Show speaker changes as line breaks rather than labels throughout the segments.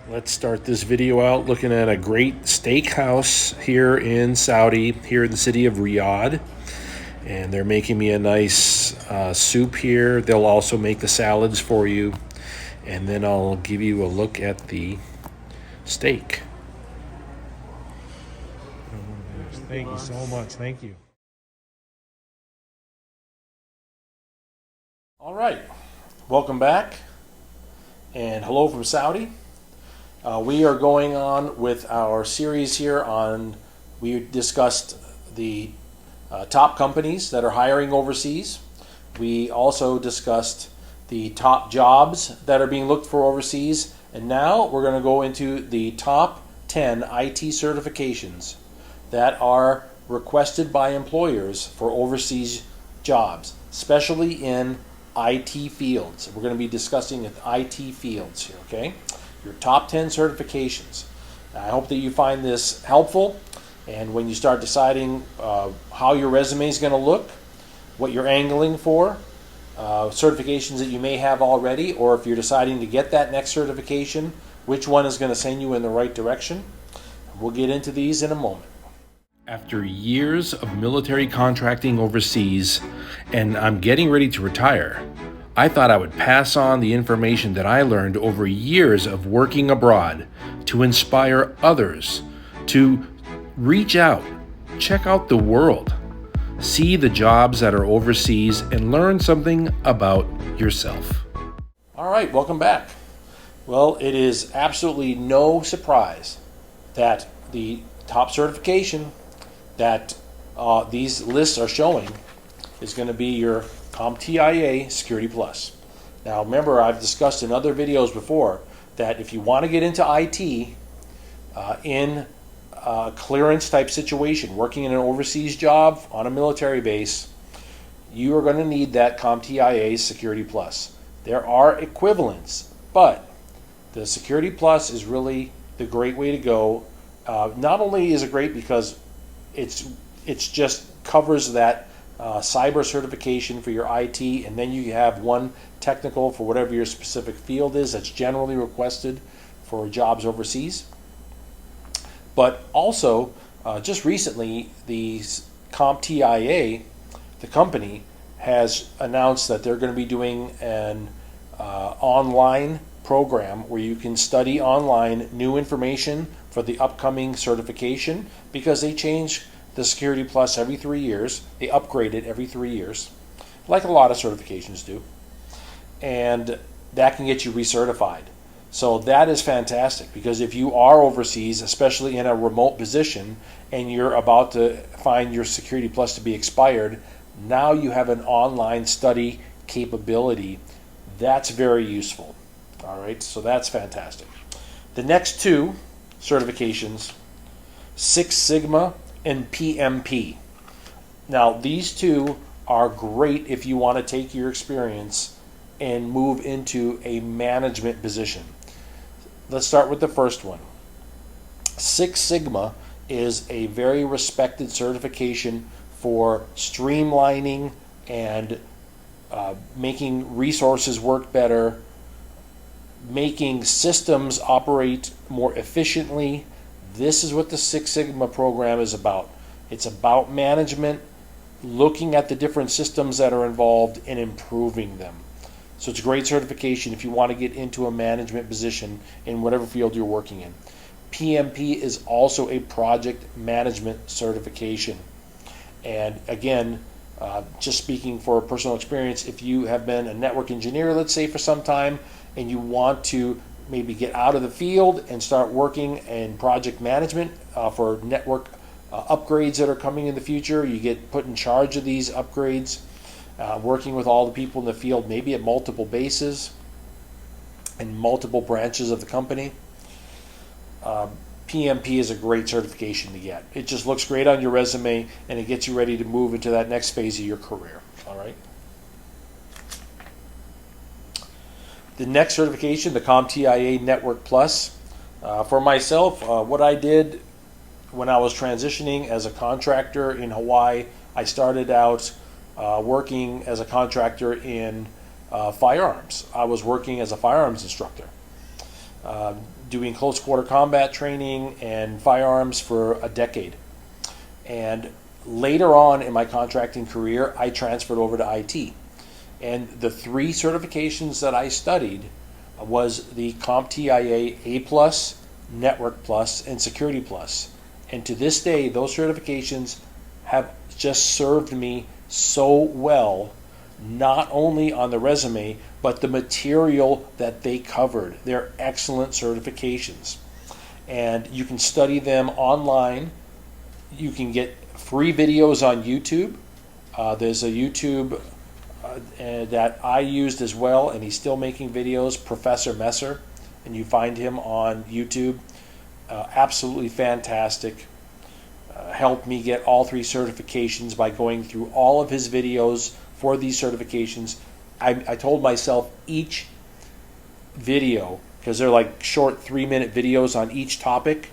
Let's start this video out looking at a great steakhouse here in Saudi, here in the city of Riyadh. And they're making me a nice soup here. They'll also make the salads for you. And then I'll give you a look at the steak. Thank you so much. Thank you. All right. Welcome back. And hello from Saudi. We are going on with our series here on, we discussed the top companies that are hiring overseas. We also discussed the top jobs that are being looked for overseas. And now we're going to go into the top 10 IT certifications that are requested by employers for overseas jobs, especially in IT fields. We're going to be discussing IT fields here, okay? Your top 10 certifications. I hope that you find this helpful, and when you start deciding how your resume is going to look, what you're angling for, certifications that you may have already, or if you're deciding to get that next certification, which one is going to send you in the right direction. We'll get into these in a moment. After years of military contracting overseas, and I'm getting ready to retire, I thought I would pass on the information that I learned over years of working abroad to inspire others to reach out, check out the world, see the jobs that are overseas, and learn something about yourself. All right, welcome back. Well, it is absolutely no surprise that the top certification that these lists are showing is going to be your CompTIA Security Plus. Now remember, I've discussed in other videos before that if you want to get into IT in a clearance type situation, working in an overseas job on a military base, you are going to need that CompTIA Security Plus. There are equivalents, but the Security Plus is really the great way to go. Not only is it great because it's just covers that cyber certification for your IT, and then you have one technical for whatever your specific field is that's generally requested for jobs overseas. But also, just recently, the CompTIA, the company, has announced that they're going to be doing an online program where you can study online new information for the upcoming certification, because they change the Security Plus every 3 years. They upgrade it every 3 years, like a lot of certifications do. And that can get you recertified. So that is fantastic, because if you are overseas, especially in a remote position, and you're about to find your Security Plus to be expired, now you have an online study capability. That's very useful. All right, so that's fantastic. The next two certifications, Six Sigma and PMP. Now these two are great if you want to take your experience and move into a management position. Let's start with the first one. Six Sigma is a very respected certification for streamlining and making resources work better, making systems operate more efficiently. This is what the Six Sigma program is about. It's about management, looking at the different systems that are involved and improving them. So it's a great certification if you want to get into a management position in whatever field you're working in. PMP is also a project management certification. And again, just speaking for personal experience, if you have been a network engineer, let's say, for some time, and you want to maybe get out of the field and start working in project management for network upgrades that are coming in the future, you get put in charge of these upgrades, working with all the people in the field, maybe at multiple bases and multiple branches of the company. PMP is a great certification to get. It just looks great on your resume, and it gets you ready to move into that next phase of your career. All right. The next certification, the CompTIA Network Plus. For myself, what I did when I was transitioning as a contractor in Hawaii, I started out working as a contractor in firearms. I was working as a firearms instructor. doing close quarter combat training and firearms for a decade. And later on in my contracting career, I transferred over to IT. And the 3 certifications that I studied was the CompTIA A+, Network Plus, and Security Plus. And to this day, those certifications have just served me so well, not only on the resume, but the material that they covered. They're excellent certifications. And you can study them online. You can get free videos on YouTube. There's a YouTube that I used as well, and he's still making videos, Professor Messer, and you find him on YouTube. Absolutely fantastic. Helped me get all 3 certifications by going through all of his videos for these certifications. I told myself each video, because they're like short 3-minute videos on each topic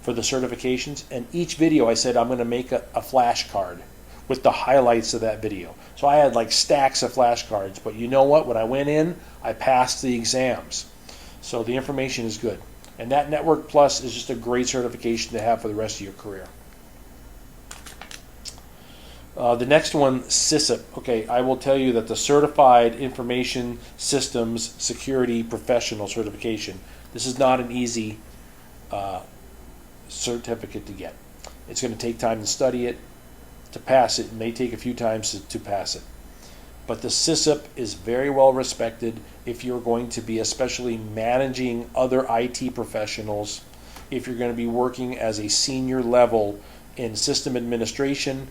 for the certifications, and each video I said I'm going to make a flashcard with the highlights of that video. So I had like stacks of flashcards, but you know what? When I went in, I passed the exams. So the information is good. And that Network Plus is just a great certification to have for the rest of your career. The next one, CISCP. Okay, I will tell you that the Certified Information Systems Security Professional certification, this is not an easy certificate to get. It's going to take time to study it. To pass it, it may take a few times to pass it. But the CISCP is very well respected if you're going to be especially managing other IT professionals, if you're going to be working as a senior level in system administration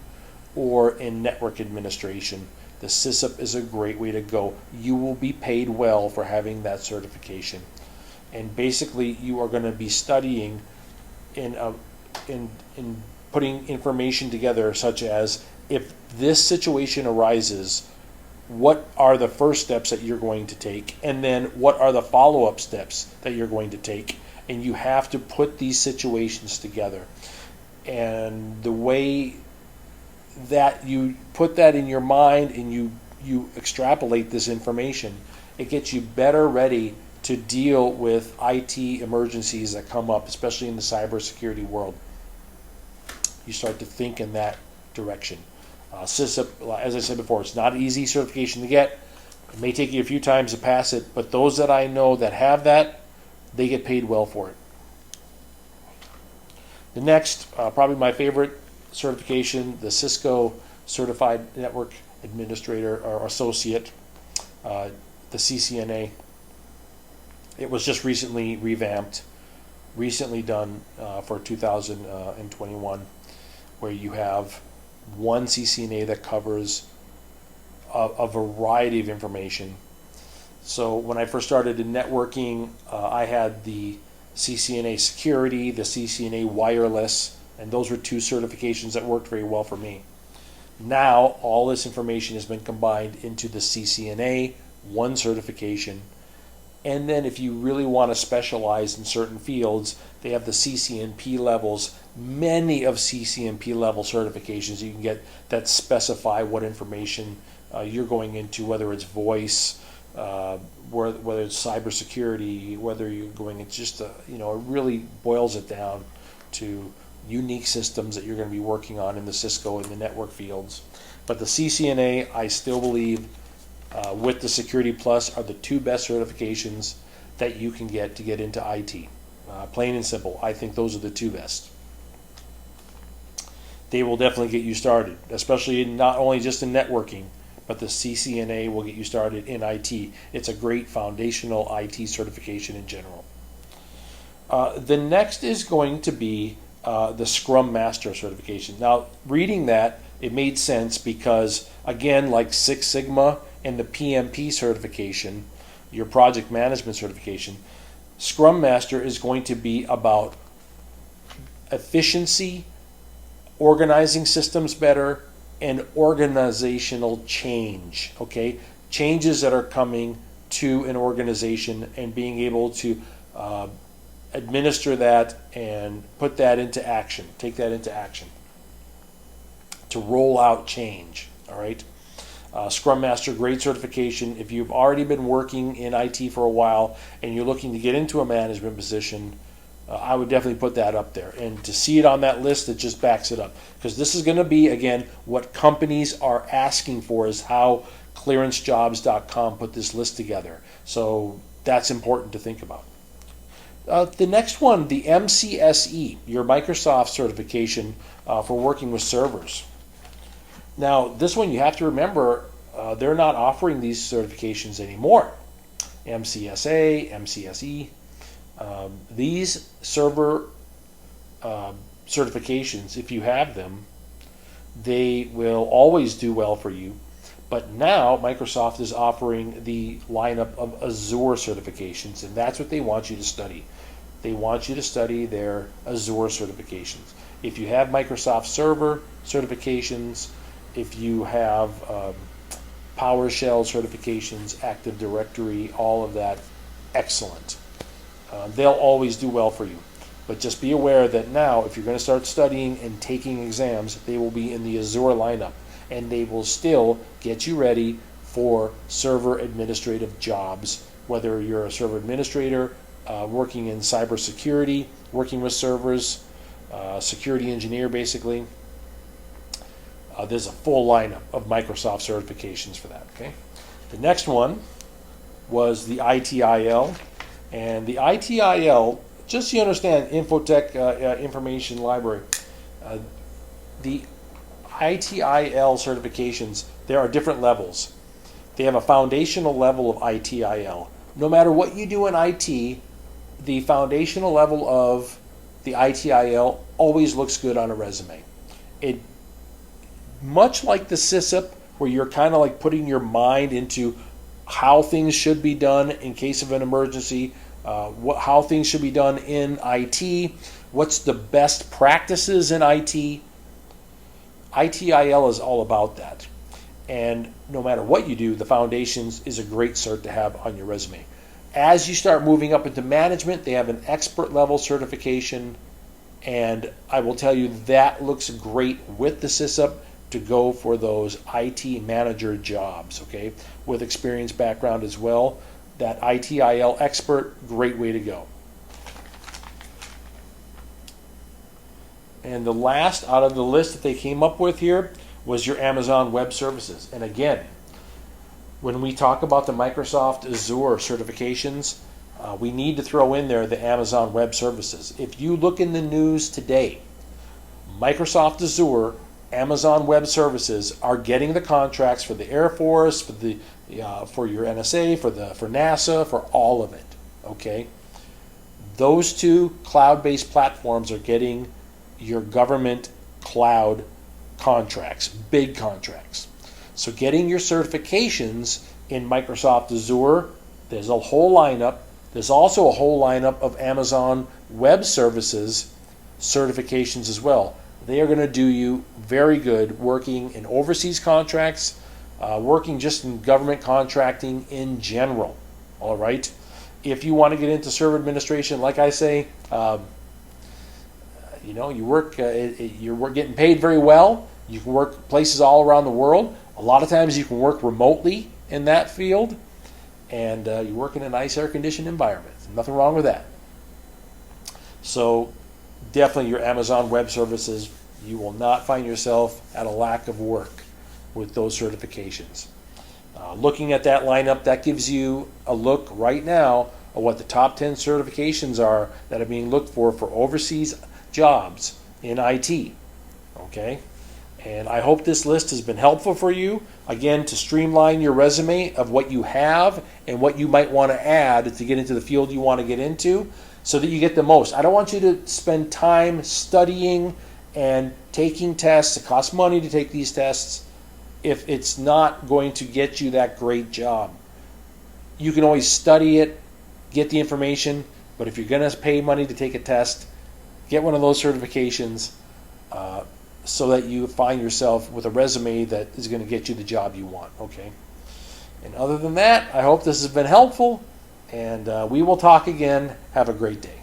or in network administration. The CISCP is a great way to go. You will be paid well for having that certification. And basically you are going to be studying in putting information together, such as if this situation arises, what are the first steps that you're going to take, and then what are the follow-up steps that you're going to take, and you have to put these situations together. And the way that you put that in your mind and you extrapolate this information, it gets you better ready to deal with IT emergencies that come up, especially in the cybersecurity world. You start to think in that direction. CISCP, as I said before, it's not an easy certification to get. It may take you a few times to pass it, but those that I know that have that, they get paid well for it. The next, probably my favorite certification, the CISCO Certified Network Administrator or Associate, the CCNA. It was just recently revamped, recently done for 2021, where you have one CCNA that covers a variety of information. So when I first started in networking, I had the CCNA Security, the CCNA Wireless, and those were 2 certifications that worked very well for me. Now all this information has been combined into the CCNA, one certification. And then if you really want to specialize in certain fields, they have the CCNP levels, many of CCNP level certifications you can get that specify what information you're going into, whether it's voice, whether it's cybersecurity, whether you're going, it's just, it really boils it down to unique systems that you're going to be working on in the Cisco and the network fields. But the CCNA, I still believe, with the Security Plus, are the 2 best certifications that you can get to get into IT. Plain and simple, I think those are the 2 best. They will definitely get you started, especially not only just in networking, but the CCNA will get you started in IT. It's a great foundational IT certification in general. The next is going to be the ScrumMaster certification. Now, reading that, it made sense because, again, like Six Sigma and the PMP certification, your project management certification, ScrumMaster is going to be about efficiency, organizing systems better, and organizational change. Okay, changes that are coming to an organization and being able to administer that and put that into action, take that into action to roll out change. All right. ScrumMaster, great certification. If you've already been working in IT for a while and you're looking to get into a management position, I would definitely put that up there. And to see it on that list, it just backs it up. Because this is going to be, again, what companies are asking for, is how clearancejobs.com put this list together. So that's important to think about. The next one, the MCSE, your Microsoft certification for working with servers. Now, this one you have to remember, they're not offering these certifications anymore. MCSA, MCSE. These server certifications, if you have them, they will always do well for you. But now Microsoft is offering the lineup of AZURE certifications, and that's what they want you to study. They want you to study their AZURE certifications. If you have Microsoft Server certifications, if you have PowerShell certifications, Active Directory, all of that, excellent. They'll always do well for you. But just be aware that now, if you're going to start studying and taking exams, they will be in the AZURE lineup, and they will still get you ready for server administrative jobs, whether you're a server administrator, working in cybersecurity, working with servers, security engineer basically. There's a full lineup of Microsoft certifications for that. Okay. The next one was the ITIL, and the ITIL, just so you understand, Infotech Information Library, the ITIL certifications, there are different levels. They have a foundational level of ITIL. No matter what you do in IT, the foundational level of the ITIL always looks good on a resume. It, much like the CISCP, where you're kind of like putting your mind into how things should be done in case of an emergency, how things should be done in IT, what's the best practices in IT. ITIL is all about that. And no matter what you do, the foundations is a great cert to have on your resume. As you start moving up into management, they have an expert level certification, and I will tell you that looks great with the CISCP to go for those IT manager jobs, okay, with experience background as well. That ITIL expert, great way to go. And the last out of the list that they came up with here was your Amazon Web Services. And again, when we talk about the Microsoft AZURE certifications, we need to throw in there the Amazon Web Services. If you look in the news today, Microsoft AZURE, Amazon Web Services are getting the contracts for the Air Force, for your NSA, for NASA, for all of it. Okay, those two cloud-based platforms are getting your government cloud contracts, big contracts. So getting your certifications in Microsoft AZURE, there's a whole lineup. There's also a whole lineup of Amazon Web Services certifications as well. They are going to do you very good working in overseas contracts, working just in government contracting in general. All right. If you want to get into server administration, like I say, you work. You're getting paid very well. You can work places all around the world. A lot of times you can work remotely in that field, and you work in a nice air-conditioned environment. Nothing wrong with that. So definitely your Amazon Web Services, you will not find yourself at a lack of work with those certifications. Looking at that lineup, that gives you a look right now of what the top 10 certifications are that are being looked for overseas jobs in IT. Okay? And I hope this list has been helpful for you, again, to streamline your resume of what you have and what you might want to add to get into the field you want to get into so that you get the most. I don't want you to spend time studying and taking tests. It costs money to take these tests if it's not going to get you that great job. You can always study it, get the information, but if you're going to pay money to take a test, get one of those certifications so that you find yourself with a resume that is going to get you the job you want. Okay. And other than that, I hope this has been helpful, and we will talk again. Have a great day.